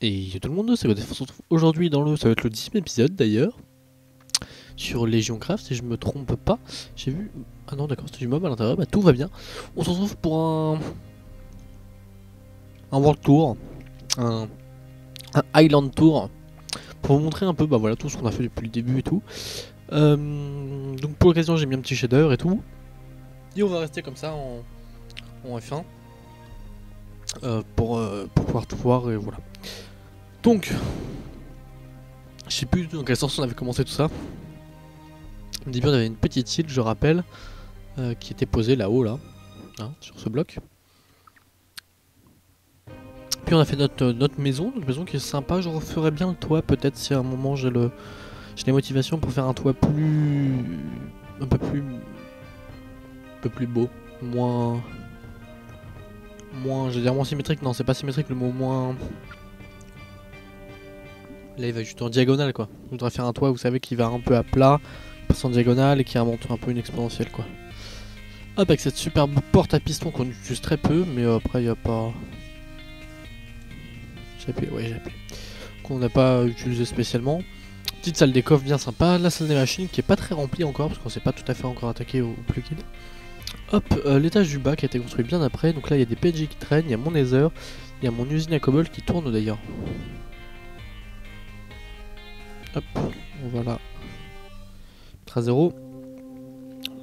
Et tout le monde, c'est Godef. On se retrouve aujourd'hui dans le... Ça va être le 10e épisode d'ailleurs. Sur Légion Craft, si je me trompe pas. J'ai vu... Ah non d'accord, c'était du mob à l'intérieur, bah tout va bien. On se retrouve pour un World Tour. Un Island Tour. Pour vous montrer un peu bah voilà, tout ce qu'on a fait depuis le début et tout. Donc pour l'occasion j'ai mis un petit shader et tout. Et on va rester comme ça en F1. Pour pouvoir tout voir et voilà. Donc, je sais plus dans quel sens on avait commencé tout ça. Au début on avait une petite île, je rappelle, qui était posée là-haut, là, hein, sur ce bloc. Puis on a fait notre maison qui est sympa. Je referais bien le toit peut-être si à un moment j'ai les motivations pour faire un toit un peu plus beau, moins, je vais dire moins symétrique. Non, c'est pas symétrique le mot, moins. Là il va juste en diagonale quoi. Je voudrais faire un toit, vous savez, qui va un peu à plat, passe en diagonale et qui remonte un peu une exponentielle quoi. Hop, avec cette superbe porte à piston qu'on utilise très peu, mais après il n'y a pas... J'ai appuyé, ouais j'ai appuyé. Qu'on n'a pas utilisé spécialement. Petite salle des coffres bien sympa, la salle des machines qui est pas très remplie encore parce qu'on s'est pas tout à fait encore attaqué au plugin. Hop, l'étage du bas qui a été construit bien après, donc là il y a des PNJ qui traînent, il y a mon Nether, il y a mon usine à cobble qui tourne d'ailleurs. Hop, voilà. 0.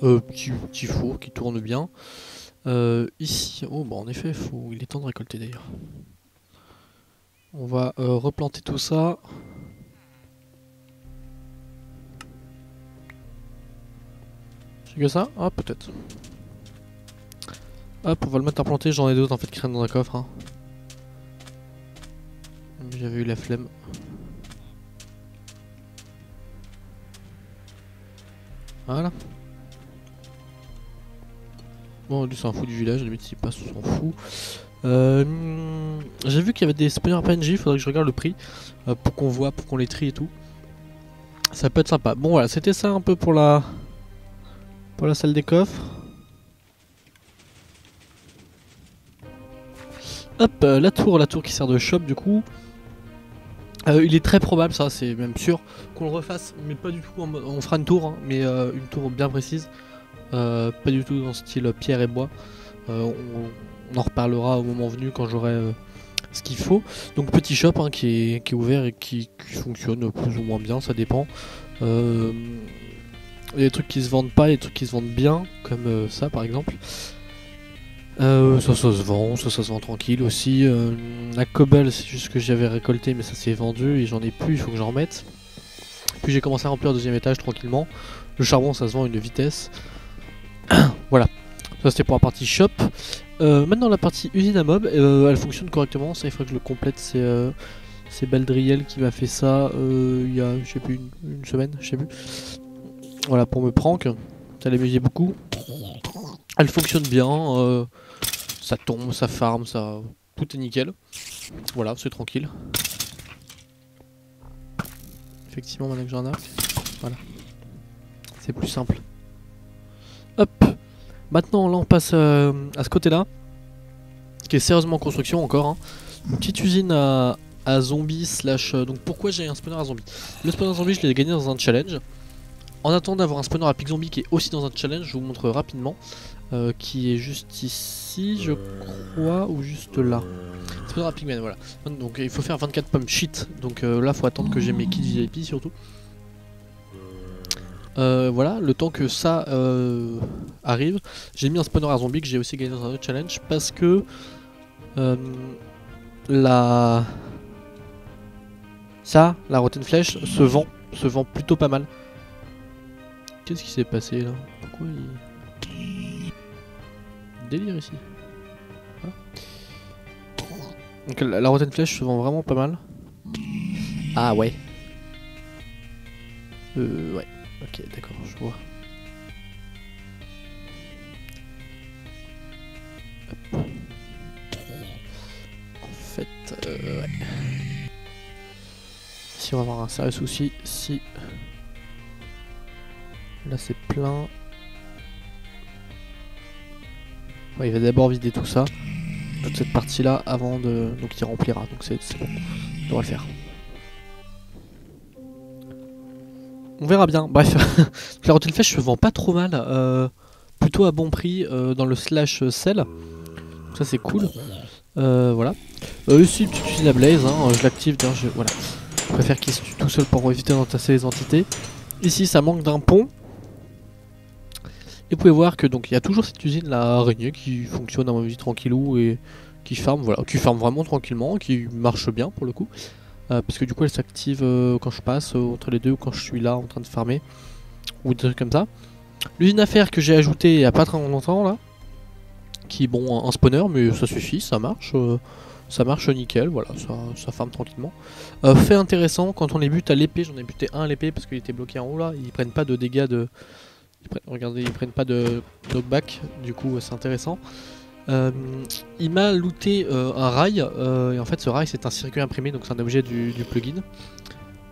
Petit four qui tourne bien. Ici, oh bah en effet, il est temps de récolter d'ailleurs. On va replanter tout ça. C'est que ça? Ah peut-être. Hop, on va le mettre à planter, j'en ai d'autres en fait qui traînent dans un coffre. Hein. J'avais eu la flemme. Voilà. Bon, lui s'en fout du village, limite s'il passe, on s'en fout. J'ai vu qu'il y avait des spawners PNJ, faudrait que je regarde le prix pour qu'on voit, pour qu'on les trie et tout. Ça peut être sympa. Bon voilà, c'était ça un peu pour la salle des coffres. Hop, la tour qui sert de shop du coup. Il est très probable, ça c'est même sûr, qu'on le refasse, mais pas du tout en mode... On fera une tour, hein, mais une tour bien précise. Pas du tout dans le style pierre et bois. On en reparlera au moment venu quand j'aurai ce qu'il faut. Donc petit shop hein, qui est ouvert et qui fonctionne plus ou moins bien, ça dépend. Il y a des trucs qui se vendent pas, et des trucs qui se vendent bien, comme ça par exemple. Ça se vend tranquille aussi. La cobble c'est juste que j'avais récolté mais ça s'est vendu et j'en ai plus, il faut que j'en remette. Puis j'ai commencé à remplir le deuxième étage tranquillement. Le charbon ça se vend à une vitesse. Voilà, ça c'était pour la partie shop. Maintenant la partie usine à mob, elle fonctionne correctement, ça il faudrait que je le complète, c'est Baldriel qui m'a fait ça il y a je sais plus une semaine, je sais plus. Voilà pour me prank, ça l'amusait beaucoup. Elle fonctionne bien, ça tombe, ça farm, ça... tout est nickel. Voilà, c'est tranquille. Effectivement maintenant que j'en ai, voilà. C'est plus simple. Hop. Maintenant là on passe à ce côté là, qui est sérieusement en construction encore. Hein. Une petite usine à zombies slash... donc pourquoi j'ai un spawner à zombies? Le spawner à zombies je l'ai gagné dans un challenge. En attendant d'avoir un spawner à pig zombie qui est aussi dans un challenge, je vous montre rapidement. Qui est juste ici je crois, ou juste là. Spawner à pigman, voilà. Donc il faut faire 24 pommes shit. Donc là faut attendre que j'ai mes kits VIP surtout. Voilà, le temps que ça arrive, j'ai mis un spawner à zombie que j'ai aussi gagné dans un autre challenge parce que la rotten flèche se vend plutôt pas mal. Qu'est-ce qui s'est passé là? Pourquoi il... Délire ici. Voilà. Donc la rotten flèche se vend vraiment pas mal. Ah ouais. Ouais. Ok, d'accord, je vois. Hop. En fait, ouais. Si on va avoir un sérieux souci, si... Là c'est plein. Ouais, il va d'abord vider tout ça. Toute cette partie là avant de... Donc il remplira, donc c'est bon. devrait le faire. On verra bien. Bref, la rotule fèche se vend pas trop mal. Plutôt à bon prix dans le slash sell. Ça c'est cool. Voilà. Ici, une petite usine à blaze. Hein, je l'active. Voilà. Je préfère qu'il se tue tout seul pour éviter d'entasser les entités. Ici, ça manque d'un pont. Et vous pouvez voir que donc il y a toujours cette usine la araignée qui fonctionne à mon avis tranquillou et qui farm, voilà, qui farm vraiment tranquillement, qui marche bien pour le coup. Parce que du coup elle s'active quand je passe entre les deux ou quand je suis là en train de farmer. Ou des trucs comme ça. L'usine à fer que j'ai ajoutée il y a pas très longtemps là. Qui est bon un spawner mais ça suffit, ça marche. Ça marche nickel, voilà, ça farm tranquillement. Fait intéressant, quand on les bute à l'épée, j'en ai buté un à l'épée parce qu'il était bloqué en haut là, ils prennent pas de dégâts de... Regardez, ils prennent pas de knockback, du coup c'est intéressant. Il m'a looté un rail, et en fait ce rail c'est un circuit imprimé, donc c'est un objet du plugin.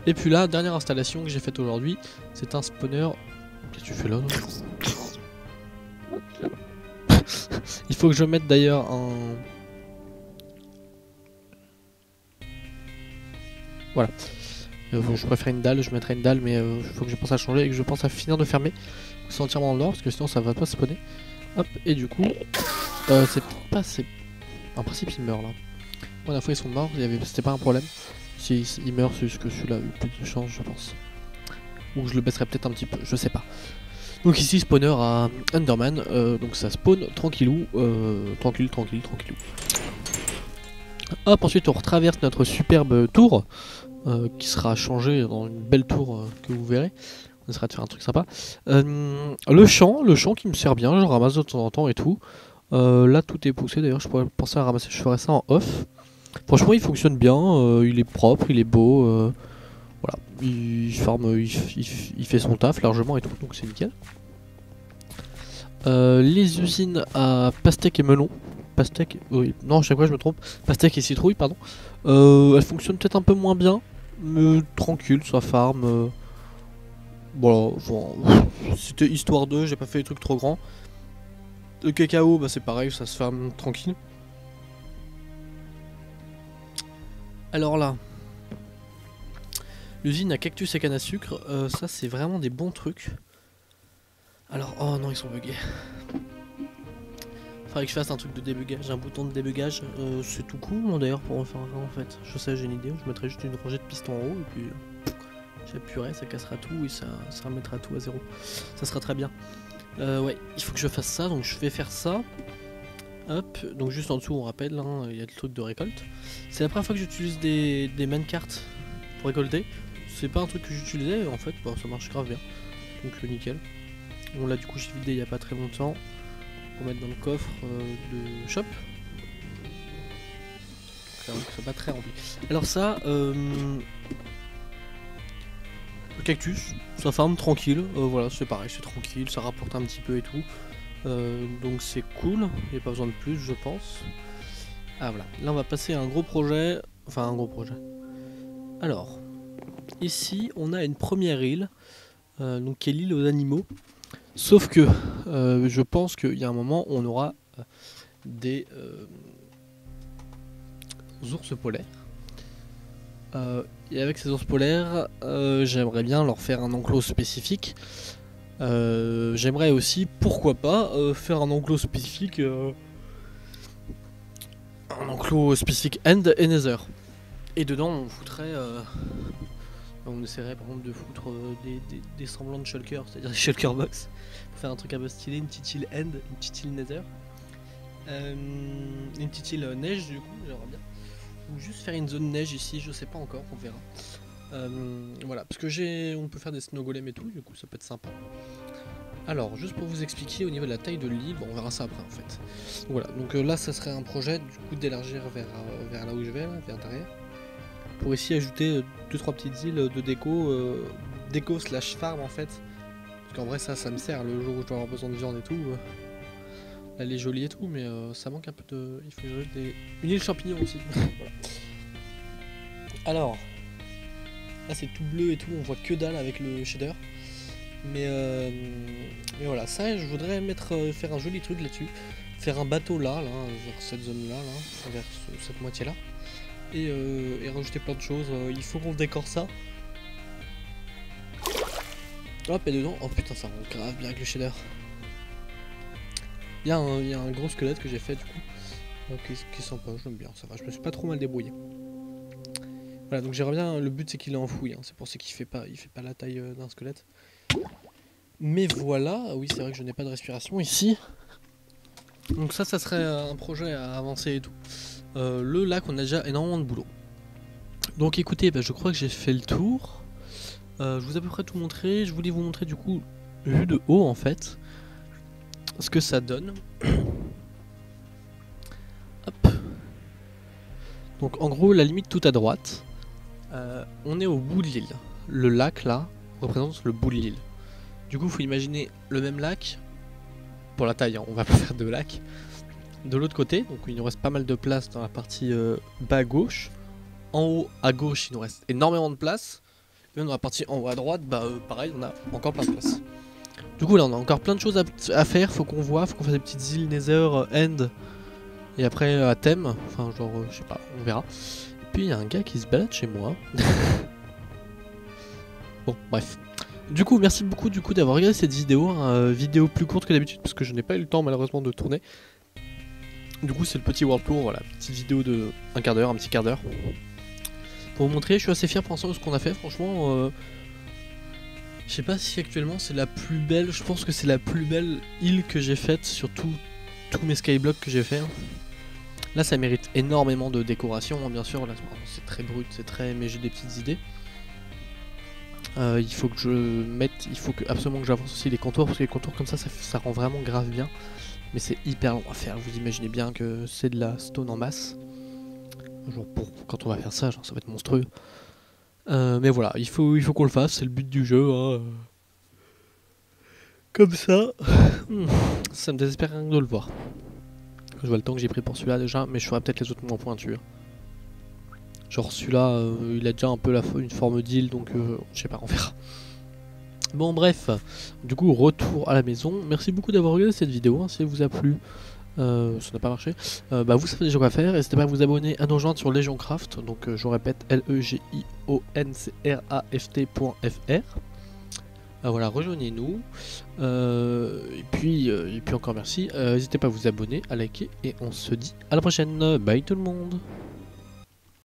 Et puis là, dernière installation que j'ai faite aujourd'hui, c'est un spawner... Qu'est-ce que tu fais là? Il faut que je mette d'ailleurs un... Voilà. Je préfère une dalle, je mettrai une dalle, mais il faut que je pense à changer et que je pense à finir de fermer. C'est entièrement dans l'or parce que sinon ça va pas spawner. Hop, et du coup, c'est pas. En principe, il meurt là. Bon, la fois ils sont morts, c'était pas un problème. Si il meurt, c'est juste que celui-là a eu plus de chance, je pense. Ou je le baisserai peut-être un petit peu, je sais pas. Donc ici, spawner à Enderman, donc ça spawn tranquillou, tranquillou. Hop, ensuite on retraverse notre superbe tour. Qui sera changé dans une belle tour que vous verrez. On essaiera de faire un truc sympa. Le champ qui me sert bien, je le ramasse de temps en temps et tout. Là tout est poussé d'ailleurs, je pourrais penser à ramasser, je ferai ça en off. Franchement il fonctionne bien, il est propre, il est beau. Voilà, il farme, il fait son taf largement et tout, donc c'est nickel. Les usines à pastèque et melon. Pastèque, oui, non, chaque fois je me trompe. Pastèque et citrouille, pardon. Elles fonctionnent peut-être un peu moins bien. Mais tranquille, ça farm. Voilà, c'était histoire 2, j'ai pas fait des trucs trop grands. Le cacao, bah c'est pareil, ça se farm tranquille. Alors là, l'usine à cactus et canne à sucre, ça c'est vraiment des bons trucs. Alors, oh non, ils sont buggés. Faudrait que je fasse un truc de débugage, un bouton de débugage. C'est tout cool d'ailleurs pour en faire un en fait. Je sais, j'ai une idée, je mettrai juste une rangée de pistons en haut et puis j'appuierai, ça cassera tout et ça remettra tout à zéro. Ça sera très bien. Ouais, il faut que je fasse ça, donc je vais faire ça. Hop, donc juste en dessous on rappelle, hein, il y a le truc de récolte. C'est la première fois que j'utilise des main-cartes pour récolter. C'est pas un truc que j'utilisais en fait, bah, ça marche grave bien. Donc nickel. Bon là du coup j'ai vidé il y a pas très longtemps. Pour mettre dans le coffre de shop. C'est pas très rempli. Alors ça, le cactus, ça farm tranquille. Voilà, c'est pareil, c'est tranquille, ça rapporte un petit peu et tout. Donc c'est cool, il n'y a pas besoin de plus, je pense. Ah voilà, là on va passer à un gros projet. Enfin, un gros projet. Alors, ici on a une première île, donc qui est l'île aux animaux. Sauf que je pense qu'il y a un moment où on aura des ours polaires. Et avec ces ours polaires, j'aimerais bien leur faire un enclos spécifique. J'aimerais aussi, pourquoi pas, faire un enclos spécifique. Un enclos spécifique End et Nether. Et dedans on foutrait... on essaierait par exemple de foutre des semblants de shulker, c'est-à-dire des shulker box, pour faire un truc un peu stylé, une petite île end, une petite île nether, une petite île neige du coup, j'aimerais bien, ou juste faire une zone neige ici, je sais pas encore, on verra. Voilà, parce que on peut faire des snow golems et tout, du coup ça peut être sympa. Alors, juste pour vous expliquer au niveau de la taille de l'île, bon, on verra ça après en fait. Voilà, donc là ça serait un projet du coup d'élargir vers là où je vais, là, vers derrière. Pour ici ajouter 2-3 petites îles de déco slash farm en fait. Parce qu'en vrai ça me sert le jour où je dois avoir besoin de viande et tout. Elle est jolie et tout, mais ça manque un peu de... Il faut que j'ajoute une île champignon aussi. Voilà. Alors, là c'est tout bleu et tout, on voit que dalle avec le shader. Mais voilà, ça je voudrais faire un joli truc là-dessus. Faire un bateau là, vers cette zone là, vers cette moitié là. et rajouter plein de choses. Il faut qu'on décore ça. Hop, et dedans, oh putain, ça rend grave bien avec le shader. Il y a un gros squelette que j'ai fait du coup, qui est sympa, j'aime bien, ça va, je me suis pas trop mal débrouillé. Voilà, donc j'aimerais bien, le but c'est qu'il est enfoui, hein, c'est pour ça qu'il fait pas la taille d'un squelette. Mais voilà, oui c'est vrai que je n'ai pas de respiration ici. Donc ça serait un projet à avancer et tout. Le lac, on a déjà énormément de boulot. Donc écoutez, bah, je crois que j'ai fait le tour. Je vous ai à peu près tout montré. Je voulais vous montrer du coup, vu de haut en fait, ce que ça donne. Hop. Donc en gros, la limite tout à droite, on est au bout de l'île. Le lac là représente le bout de l'île. Du coup, il faut imaginer le même lac, pour la taille, hein, on va pas faire de lac, de l'autre côté. Donc il nous reste pas mal de place dans la partie bas à gauche. En haut à gauche, il nous reste énormément de place. Et même dans la partie en haut à droite, bah pareil, on a encore plein de place. Du coup là, on a encore plein de choses à faire. Faut qu'on voit, faut qu'on fasse des petites îles Nether, End, et après à thème. Enfin genre, je sais pas, on verra. Et puis il y a un gars qui se balade chez moi. Bon, bref. Du coup, merci beaucoup d'avoir regardé cette vidéo, hein, vidéo plus courte que d'habitude parce que je n'ai pas eu le temps malheureusement de tourner. Du coup, c'est le petit World Tour, voilà, petite vidéo de un quart d'heure, un petit quart d'heure. Pour vous montrer, je suis assez fier pour l'instant de ce qu'on a fait, franchement. Je sais pas si actuellement c'est la plus belle, je pense que c'est la plus belle île que j'ai faite sur tous mes skyblocks que j'ai fait. Là, ça mérite énormément de décoration, hein, bien sûr, là c'est très brut, c'est très... mais j'ai des petites idées. Il faut que je mette, absolument que j'avance aussi les contours, parce que les contours comme ça rend vraiment grave bien. Mais c'est hyper long à faire, vous imaginez bien que c'est de la stone en masse. Genre quand on va faire ça, genre, ça va être monstrueux. Mais voilà, il faut qu'on le fasse, c'est le but du jeu. Hein. Comme ça, ça me désespère rien de le voir. Je vois le temps que j'ai pris pour celui-là déjà, mais je ferai peut-être les autres moins pointus. Genre celui-là, il a déjà un peu une forme d'île, donc je sais pas, on verra. Bon bref, du coup retour à la maison. Merci beaucoup d'avoir regardé cette vidéo, hein, si elle vous a plu. Ça n'a pas marché. Bah vous savez déjà quoi faire, n'hésitez pas à vous abonner, à nous rejoindre sur Legioncraft, donc je répète legioncraft.fr. Voilà, rejoignez-nous. Et puis encore merci. N'hésitez pas à vous abonner, à liker, et on se dit à la prochaine. Bye tout le monde.